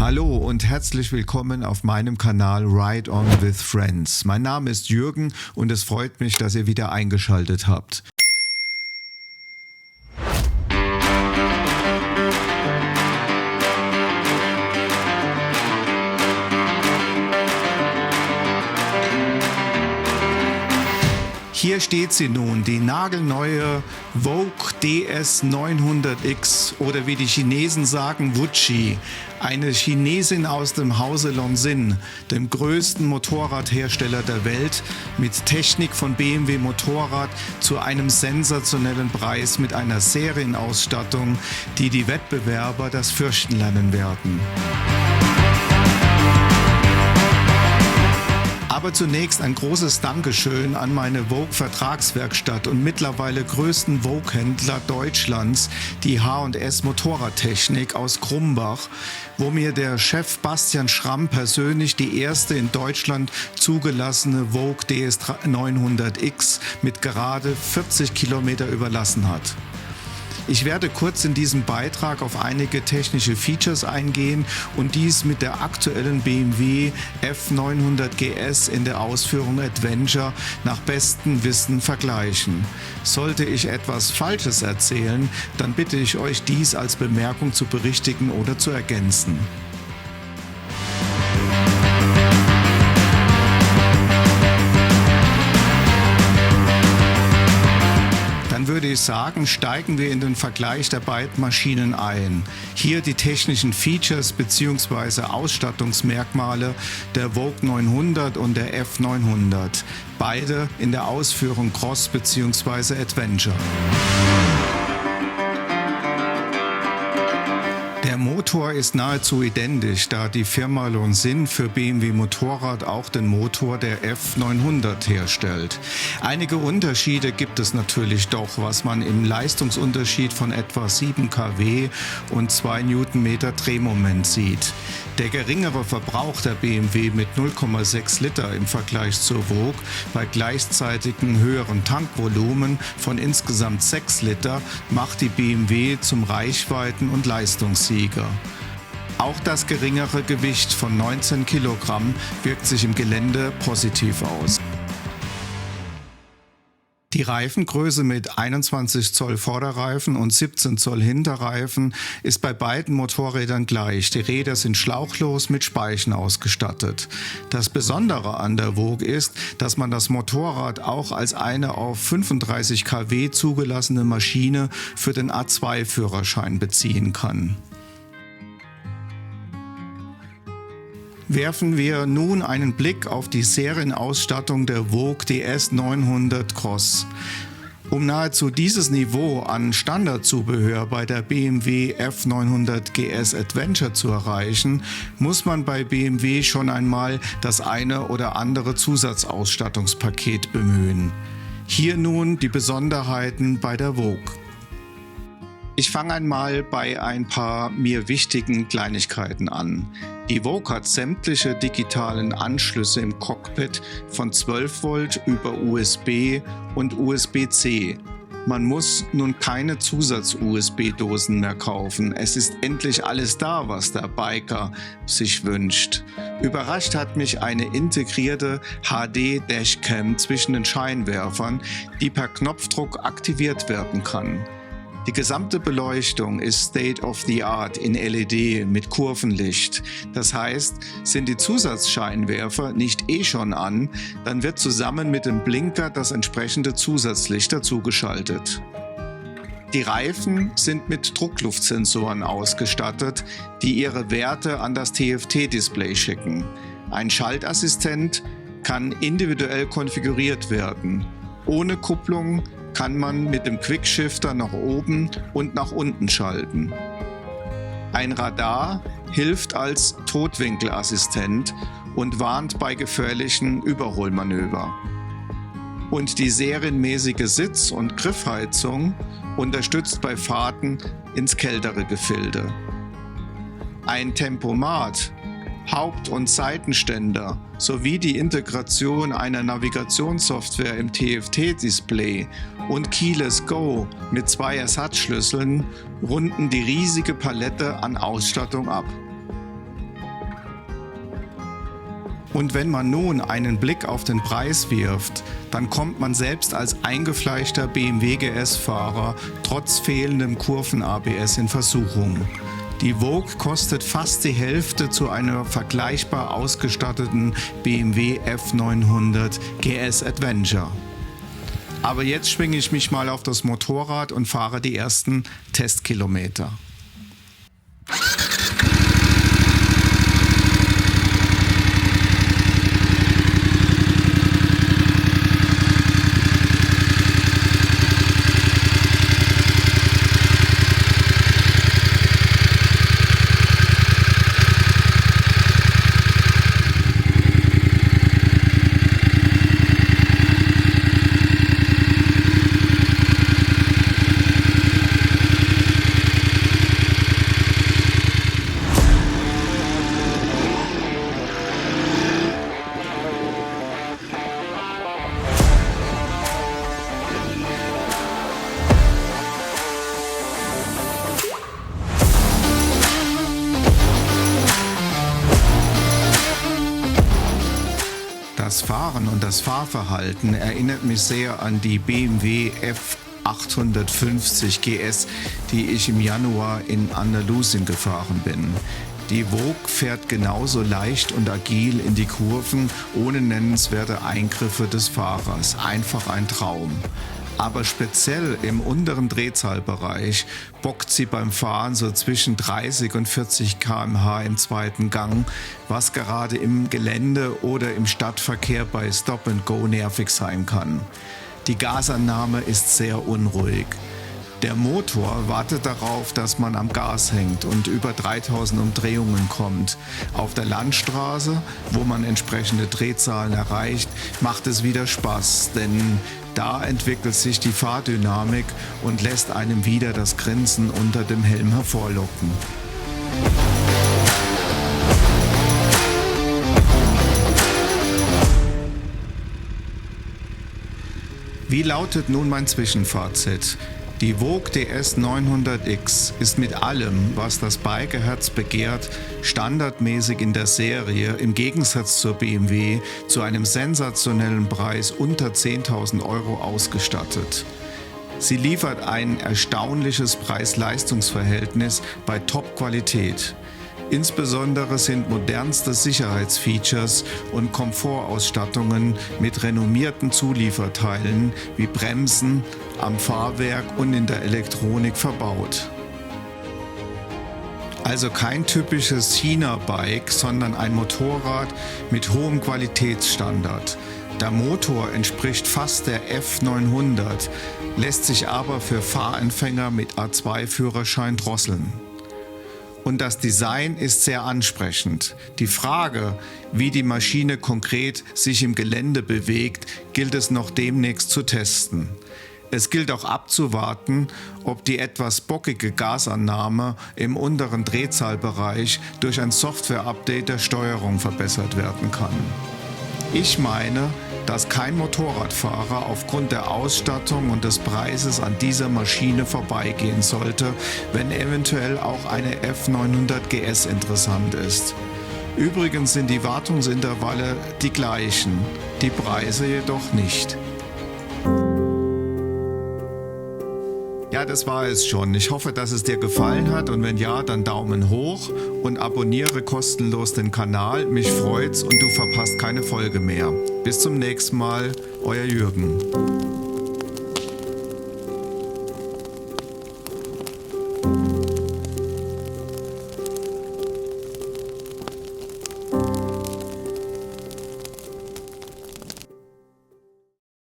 Hallo und herzlich willkommen auf meinem Kanal Ride On with Friends. Mein Name ist Jürgen und es freut mich, dass ihr wieder eingeschaltet habt. Hier steht sie nun, die nagelneue Vogue DS900X oder wie die Chinesen sagen, Wuchi. Eine Chinesin aus dem Hause Lonsin, dem größten Motorradhersteller der Welt, mit Technik von BMW Motorrad zu einem sensationellen Preis mit einer Serienausstattung, die die Wettbewerber das Fürchten lernen werden. Aber zunächst ein großes Dankeschön an meine Vogue-Vertragswerkstatt und mittlerweile größten Vogue-Händler Deutschlands, die H&S Motorradtechnik aus Krumbach, wo mir der Chef Bastian Schramm persönlich die erste in Deutschland zugelassene Vogue DS900X mit gerade 40 Kilometer überlassen hat. Ich werde kurz in diesem Beitrag auf einige technische Features eingehen und dies mit der aktuellen BMW F900 GS in der Ausführung Adventure nach bestem Wissen vergleichen. Sollte ich etwas Falsches erzählen, dann bitte ich euch dies als Bemerkung zu berichtigen oder zu ergänzen. Würde ich sagen, steigen wir in den Vergleich der beiden Maschinen ein. Hier die technischen Features bzw. Ausstattungsmerkmale der Vogue 900 und der F900. Beide in der Ausführung Cross bzw. Adventure. Der Motor ist nahezu identisch, da die Firma Lonsin für BMW Motorrad auch den Motor der F900 herstellt. Einige Unterschiede gibt es natürlich doch, was man im Leistungsunterschied von etwa 7 kW und 2 Newtonmeter Drehmoment sieht. Der geringere Verbrauch der BMW mit 0,6 Liter im Vergleich zur Vogue bei gleichzeitigem höheren Tankvolumen von insgesamt 6 Liter macht die BMW zum Reichweiten- und Leistungssieger. Auch das geringere Gewicht von 19 Kilogramm wirkt sich im Gelände positiv aus. Die Reifengröße mit 21 Zoll Vorderreifen und 17 Zoll Hinterreifen ist bei beiden Motorrädern gleich. Die Räder sind schlauchlos mit Speichen ausgestattet. Das Besondere an der Vogue ist, dass man das Motorrad auch als eine auf 35 kW zugelassene Maschine für den A2-Führerschein beziehen kann. Werfen wir nun einen Blick auf die Serienausstattung der Vogue DS900 Cross. Um nahezu dieses Niveau an Standardzubehör bei der BMW F900 GS Adventure zu erreichen, muss man bei BMW schon einmal das eine oder andere Zusatzausstattungspaket bemühen. Hier nun die Besonderheiten bei der Vogue. Ich fange einmal bei ein paar mir wichtigen Kleinigkeiten an. Die Vogue hat sämtliche digitalen Anschlüsse im Cockpit von 12 Volt über USB und USB-C. Man muss nun keine Zusatz-USB-Dosen mehr kaufen. Es ist endlich alles da, was der Biker sich wünscht. Überrascht hat mich eine integrierte HD-Dashcam zwischen den Scheinwerfern, die per Knopfdruck aktiviert werden kann. Die gesamte Beleuchtung ist State of the Art in LED mit Kurvenlicht. Das heißt, sind die Zusatzscheinwerfer nicht schon an, dann wird zusammen mit dem Blinker das entsprechende Zusatzlicht dazugeschaltet. Die Reifen sind mit Druckluftsensoren ausgestattet, die ihre Werte an das TFT-Display schicken. Ein Schaltassistent kann individuell konfiguriert werden. Ohne Kupplung kann man mit dem Quickshifter nach oben und nach unten schalten. Ein Radar hilft als Totwinkelassistent und warnt bei gefährlichen Überholmanöver. Und die serienmäßige Sitz- und Griffheizung unterstützt bei Fahrten ins kältere Gefilde. Ein Tempomat, Haupt- und Seitenständer sowie die Integration einer Navigationssoftware im TFT-Display und Keyless Go mit 2 Ersatzschlüsseln runden die riesige Palette an Ausstattung ab. Und wenn man nun einen Blick auf den Preis wirft, dann kommt man selbst als eingefleischter BMW GS-Fahrer trotz fehlendem Kurven-ABS in Versuchung. Die Vogue kostet fast die Hälfte zu einer vergleichbar ausgestatteten BMW F900 GS Adventure. Aber jetzt schwinge ich mich mal auf das Motorrad und fahre die ersten Testkilometer. Das Fahren und das Fahrverhalten erinnert mich sehr an die BMW F850 GS, die ich im Januar in Andalusien gefahren bin. Die Vogue fährt genauso leicht und agil in die Kurven, ohne nennenswerte Eingriffe des Fahrers. Einfach ein Traum. Aber speziell im unteren Drehzahlbereich bockt sie beim Fahren so zwischen 30 und 40 km/h im zweiten Gang, was gerade im Gelände oder im Stadtverkehr bei Stop and Go nervig sein kann. Die Gasannahme ist sehr unruhig. Der Motor wartet darauf, dass man am Gas hängt und über 3000 Umdrehungen kommt. Auf der Landstraße, wo man entsprechende Drehzahlen erreicht, macht es wieder Spaß, denn da entwickelt sich die Fahrdynamik und lässt einem wieder das Grinsen unter dem Helm hervorlocken. Wie lautet nun mein Zwischenfazit? Die Vogue DS 900X ist mit allem, was das Bikerherz begehrt, standardmäßig in der Serie im Gegensatz zur BMW zu einem sensationellen Preis unter 10.000 € ausgestattet. Sie liefert ein erstaunliches Preis-Leistungs-Verhältnis bei Top-Qualität. Insbesondere sind modernste Sicherheitsfeatures und Komfortausstattungen mit renommierten Zulieferteilen wie Bremsen am Fahrwerk und in der Elektronik verbaut. Also kein typisches China-Bike, sondern ein Motorrad mit hohem Qualitätsstandard. Der Motor entspricht fast der F900, lässt sich aber für Fahranfänger mit A2-Führerschein drosseln. Und das Design ist sehr ansprechend. Die Frage, wie die Maschine konkret sich im Gelände bewegt, gilt es noch demnächst zu testen. Es gilt auch abzuwarten, ob die etwas bockige Gasannahme im unteren Drehzahlbereich durch ein Software-Update der Steuerung verbessert werden kann. Ich meine, dass kein Motorradfahrer aufgrund der Ausstattung und des Preises an dieser Maschine vorbeigehen sollte, wenn eventuell auch eine F900 GS interessant ist. Übrigens sind die Wartungsintervalle die gleichen, die Preise jedoch nicht. Ja, das war es schon. Ich hoffe, dass es dir gefallen hat und wenn ja, dann Daumen hoch und abonniere kostenlos den Kanal. Mich freut's und du verpasst keine Folge mehr. Bis zum nächsten Mal, euer Jürgen.